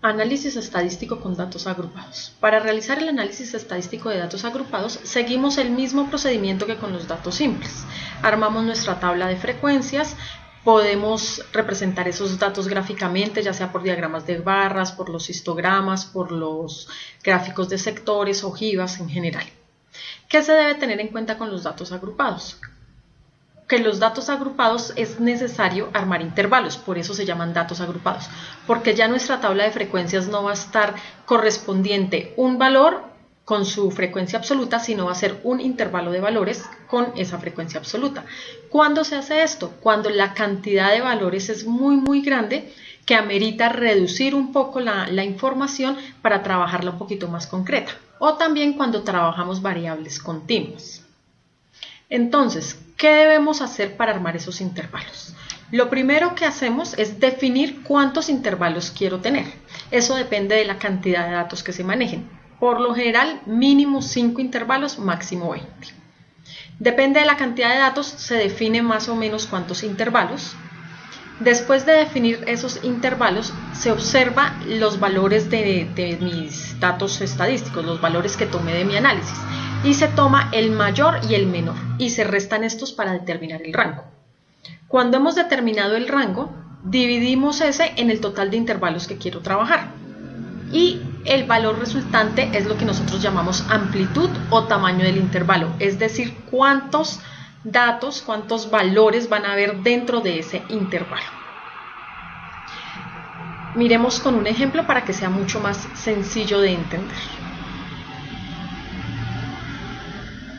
Análisis estadístico con datos agrupados. Para realizar el análisis estadístico de datos agrupados, seguimos el mismo procedimiento que con los datos simples. Armamos nuestra tabla de frecuencias, podemos representar esos datos gráficamente, ya sea por diagramas de barras, por los histogramas, por los gráficos de sectores, ojivas en general. ¿Qué se debe tener en cuenta con los datos agrupados? Que los datos agrupados es necesario armar intervalos, por eso se llaman datos agrupados, porque ya nuestra tabla de frecuencias no va a estar correspondiente un valor con su frecuencia absoluta, sino va a ser un intervalo de valores con esa frecuencia absoluta. ¿Cuándo se hace esto? Cuando la cantidad de valores es muy grande, que amerita reducir un poco la información para trabajarla un poquito más concreta, o también cuando trabajamos variables continuas. Entonces, ¿qué debemos hacer para armar esos intervalos? Lo primero que hacemos es definir cuántos intervalos quiero tener. Eso depende de la cantidad de datos que se manejen. Por lo general, mínimo 5 intervalos, máximo 20. Depende de la cantidad de datos, se define más o menos cuántos intervalos. Después de definir esos intervalos, se observa los valores de mis datos estadísticos, los valores que tomé de mi análisis. Y se toma el mayor y el menor y se restan estos para determinar el rango. Cuando hemos determinado el rango, dividimos ese en el total de intervalos que quiero trabajar y el valor resultante es lo que nosotros llamamos amplitud o tamaño del intervalo, es decir, cuántos datos, cuántos valores van a haber dentro de ese intervalo. Miremos con un ejemplo para que sea mucho más sencillo de entender.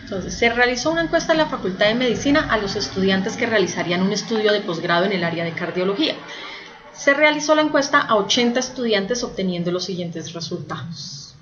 Entonces, se realizó una encuesta en la Facultad de Medicina a los estudiantes que realizarían un estudio de posgrado en el área de cardiología. Se realizó la encuesta a 80 estudiantes obteniendo los siguientes resultados.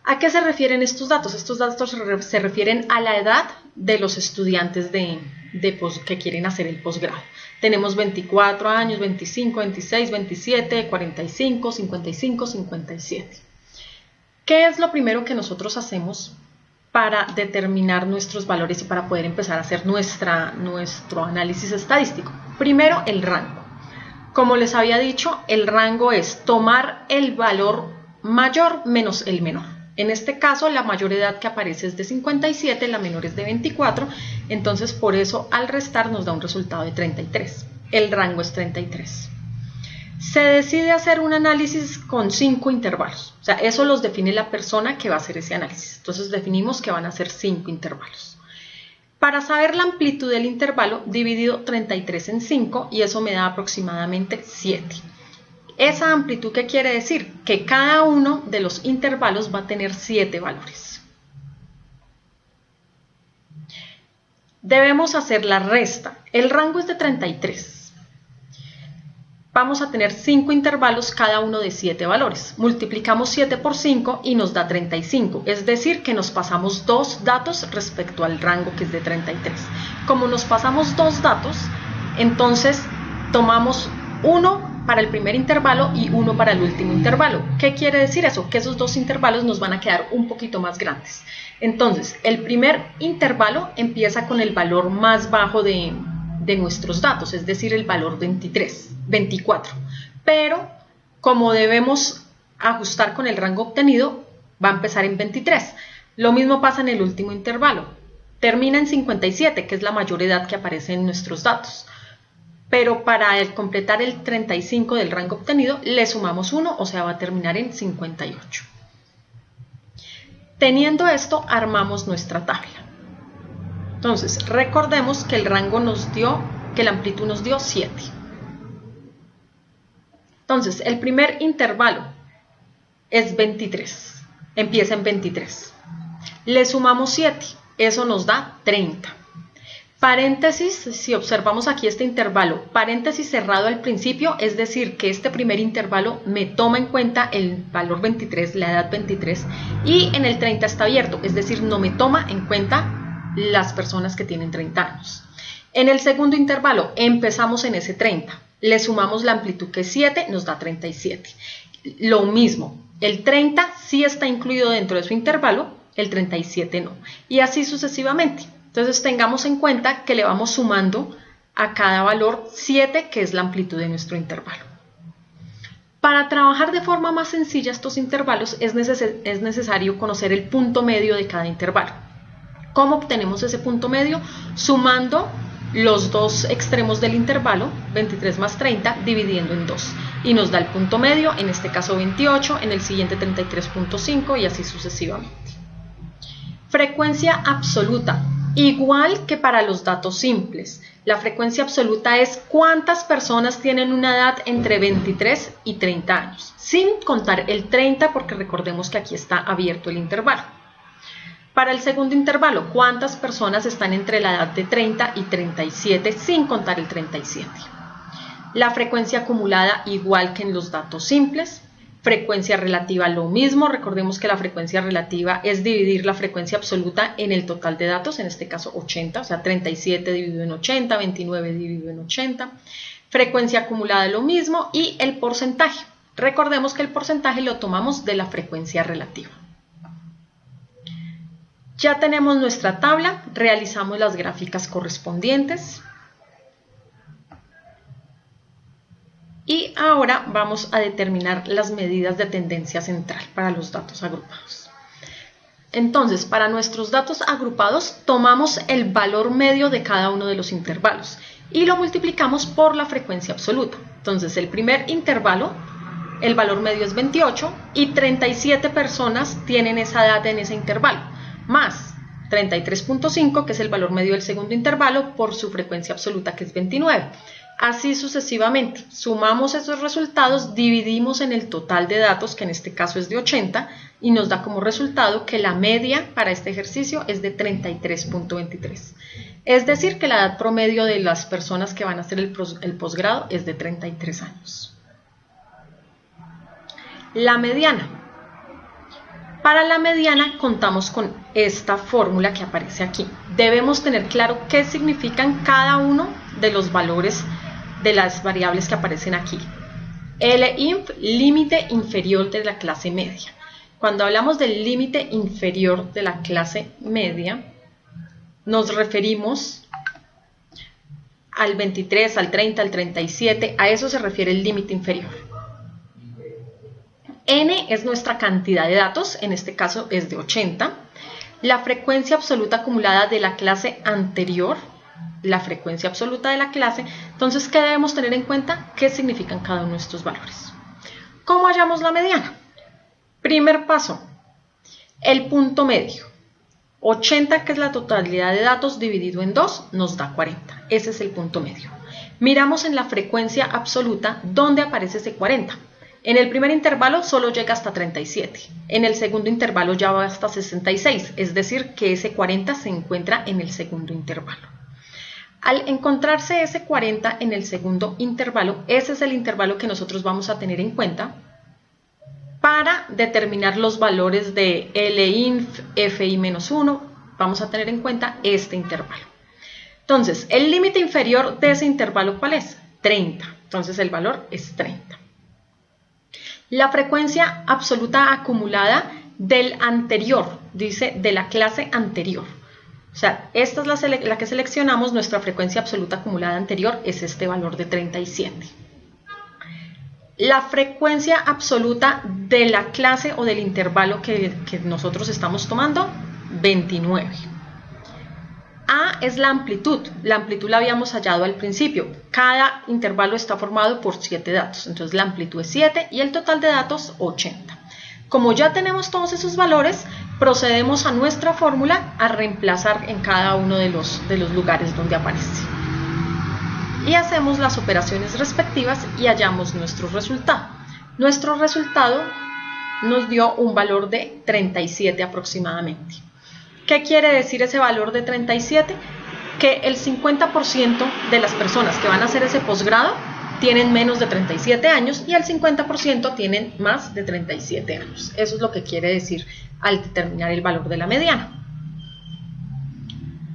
¿A qué se refieren estos datos? Estos datos se refieren a la edad de los estudiantes que quieren hacer el posgrado. Tenemos 24 años, 25, 26, 27, 45, 55, 57. ¿Qué es lo primero que nosotros hacemos para determinar nuestros valores y para poder empezar a hacer nuestro análisis estadístico? Primero, el rango. Como les había dicho, el rango es tomar el valor mayor menos el menor. En este caso, la mayor edad que aparece es de 57, la menor es de 24, entonces por eso al restar nos da un resultado de 33. El rango es 33. Se decide hacer un análisis con 5 intervalos, o sea, eso los define la persona que va a hacer ese análisis. Entonces definimos que van a ser 5 intervalos. Para saber la amplitud del intervalo, dividido 33 en 5 y eso me da aproximadamente 7. ¿Esa amplitud qué quiere decir? Que cada uno de los intervalos va a tener 7 valores. Debemos hacer la resta. El rango es de 33. Vamos a tener 5 intervalos, cada uno de 7 valores. Multiplicamos 7 por 5 y nos da 35, es decir, que nos pasamos 2 datos respecto al rango que es de 33. Como nos pasamos 2 datos, entonces tomamos 1 para el primer intervalo y 1 para el último intervalo. ¿Qué quiere decir eso? Que esos 2 intervalos nos van a quedar un poquito más grandes. Entonces, el primer intervalo empieza con el valor más bajo de nuestros datos, es decir, el valor 24, pero como debemos ajustar con el rango obtenido, va a empezar en 23. Lo mismo pasa en el último intervalo, termina en 57, que es la mayor edad que aparece en nuestros datos, pero para completar el 35 del rango obtenido, le sumamos 1, o sea, va a terminar en 58. Teniendo esto, armamos nuestra tabla. Entonces, recordemos que el rango que la amplitud nos dio 7. Entonces, el primer intervalo es 23, empieza en 23. Le sumamos 7, eso nos da 30. Paréntesis, si observamos aquí este intervalo, paréntesis cerrado al principio, es decir, que este primer intervalo me toma en cuenta el valor 23, la edad 23, y en el 30 está abierto, es decir, no me toma en cuenta las personas que tienen 30 años. En el segundo intervalo empezamos en ese 30, le sumamos la amplitud que es 7, nos da 37. Lo mismo, el 30 sí está incluido dentro de su intervalo, el 37 no, y así sucesivamente. Entonces tengamos en cuenta que le vamos sumando a cada valor 7, que es la amplitud de nuestro intervalo. Para trabajar de forma más sencilla estos intervalos es necesario conocer el punto medio de cada intervalo. ¿Cómo obtenemos ese punto medio? Sumando los dos extremos del intervalo, 23 más 30, dividiendo en 2. Y nos da el punto medio, en este caso 28, en el siguiente 33.5 y así sucesivamente. Frecuencia absoluta. Igual que para los datos simples, la frecuencia absoluta es cuántas personas tienen una edad entre 23 y 30 años, sin contar el 30 porque recordemos que aquí está abierto el intervalo. Para el segundo intervalo, cuántas personas están entre la edad de 30 y 37 sin contar el 37. La frecuencia acumulada igual que en los datos simples. Frecuencia relativa lo mismo, recordemos que la frecuencia relativa es dividir la frecuencia absoluta en el total de datos, en este caso 80, o sea 37 dividido en 80, 29 dividido en 80. Frecuencia acumulada lo mismo y el porcentaje. Recordemos que el porcentaje lo tomamos de la frecuencia relativa. Ya tenemos nuestra tabla, realizamos las gráficas correspondientes. Y ahora vamos a determinar las medidas de tendencia central para los datos agrupados. Entonces, para nuestros datos agrupados, tomamos el valor medio de cada uno de los intervalos y lo multiplicamos por la frecuencia absoluta. Entonces, el primer intervalo, el valor medio es 28 y 37 personas tienen esa edad en ese intervalo, más 33.5, que es el valor medio del segundo intervalo, por su frecuencia absoluta, que es 29. Así sucesivamente, sumamos esos resultados, dividimos en el total de datos, que en este caso es de 80, y nos da como resultado que la media para este ejercicio es de 33.23. Es decir, que la edad promedio de las personas que van a hacer el posgrado es de 33 años. La mediana. Para la mediana contamos con esta fórmula que aparece aquí. Debemos tener claro qué significan cada uno de los valores de las variables que aparecen aquí. LINF, límite inferior de la clase media. Cuando hablamos del límite inferior de la clase media, nos referimos al 23, al 30, al 37, a eso se refiere el límite inferior. N es nuestra cantidad de datos, en este caso es de 80. La frecuencia absoluta acumulada de la clase anterior, la frecuencia absoluta de la clase. Entonces, ¿qué debemos tener en cuenta? ¿Qué significan cada uno de estos valores? ¿Cómo hallamos la mediana? Primer paso, el punto medio. 80, que es la totalidad de datos, dividido en 2, nos da 40. Ese es el punto medio. Miramos en la frecuencia absoluta dónde aparece ese 40. En el primer intervalo solo llega hasta 37. En el segundo intervalo ya va hasta 66, es decir, que ese 40 se encuentra en el segundo intervalo. Al encontrarse ese 40 en el segundo intervalo, ese es el intervalo que nosotros vamos a tener en cuenta para determinar los valores de LINF, FI-1. Vamos a tener en cuenta este intervalo. Entonces, el límite inferior de ese intervalo, ¿cuál es? 30. Entonces, el valor es 30. La frecuencia absoluta acumulada del anterior, dice de la clase anterior. O sea, esta es la que seleccionamos, nuestra frecuencia absoluta acumulada anterior es este valor de 37. La frecuencia absoluta de la clase o del intervalo que nosotros estamos tomando, 29. A es la amplitud la habíamos hallado al principio. Cada intervalo está formado por 7 datos, entonces la amplitud es 7 y el total de datos 80. Como ya tenemos todos esos valores, procedemos a nuestra fórmula a reemplazar en cada uno de los lugares donde aparece. Y hacemos las operaciones respectivas y hallamos nuestro resultado. Nuestro resultado nos dio un valor de 37 aproximadamente. ¿Qué quiere decir ese valor de 37? Que el 50% de las personas que van a hacer ese posgrado tienen menos de 37 años y el 50% tienen más de 37 años. Eso es lo que quiere decir al determinar el valor de la mediana.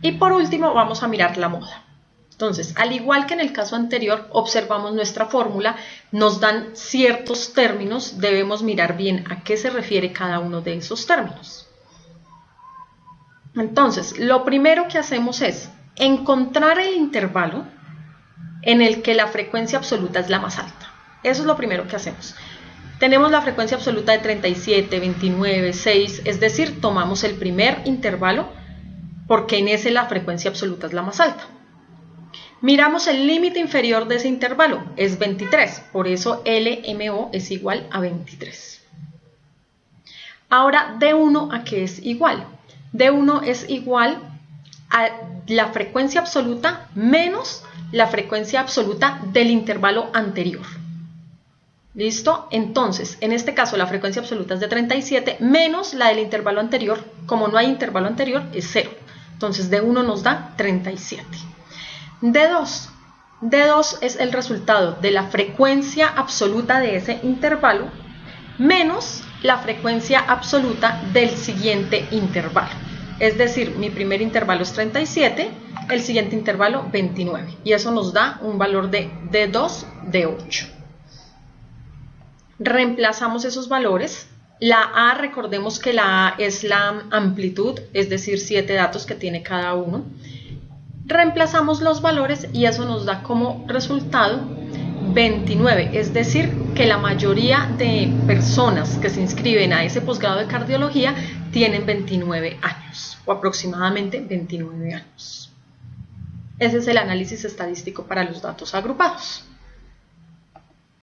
Y por último vamos a mirar la moda. Entonces, al igual que en el caso anterior, observamos nuestra fórmula, nos dan ciertos términos, debemos mirar bien a qué se refiere cada uno de esos términos. Entonces, lo primero que hacemos es encontrar el intervalo en el que la frecuencia absoluta es la más alta. Eso es lo primero que hacemos. Tenemos la frecuencia absoluta de 37, 29, 6, es decir, tomamos el primer intervalo porque en ese la frecuencia absoluta es la más alta. Miramos el límite inferior de ese intervalo, es 23, por eso LMO es igual a 23. Ahora, D1 ¿a qué es igual? D1 es igual a la frecuencia absoluta menos la frecuencia absoluta del intervalo anterior. ¿Listo? Entonces, en este caso la frecuencia absoluta es de 37 menos la del intervalo anterior. Como no hay intervalo anterior, es 0. Entonces, D1 nos da 37. D2. D2 es el resultado de la frecuencia absoluta de ese intervalo menos la frecuencia absoluta del siguiente intervalo. Es decir, mi primer intervalo es 37, el siguiente intervalo 29. Y eso nos da un valor de D2 de 8. Reemplazamos esos valores. La A, recordemos que la A es la amplitud, es decir, 7 datos que tiene cada uno. Reemplazamos los valores y eso nos da como resultado 29, es decir, que la mayoría de personas que se inscriben a ese posgrado de cardiología tienen 29 años o aproximadamente 29 años. Ese es el análisis estadístico para los datos agrupados.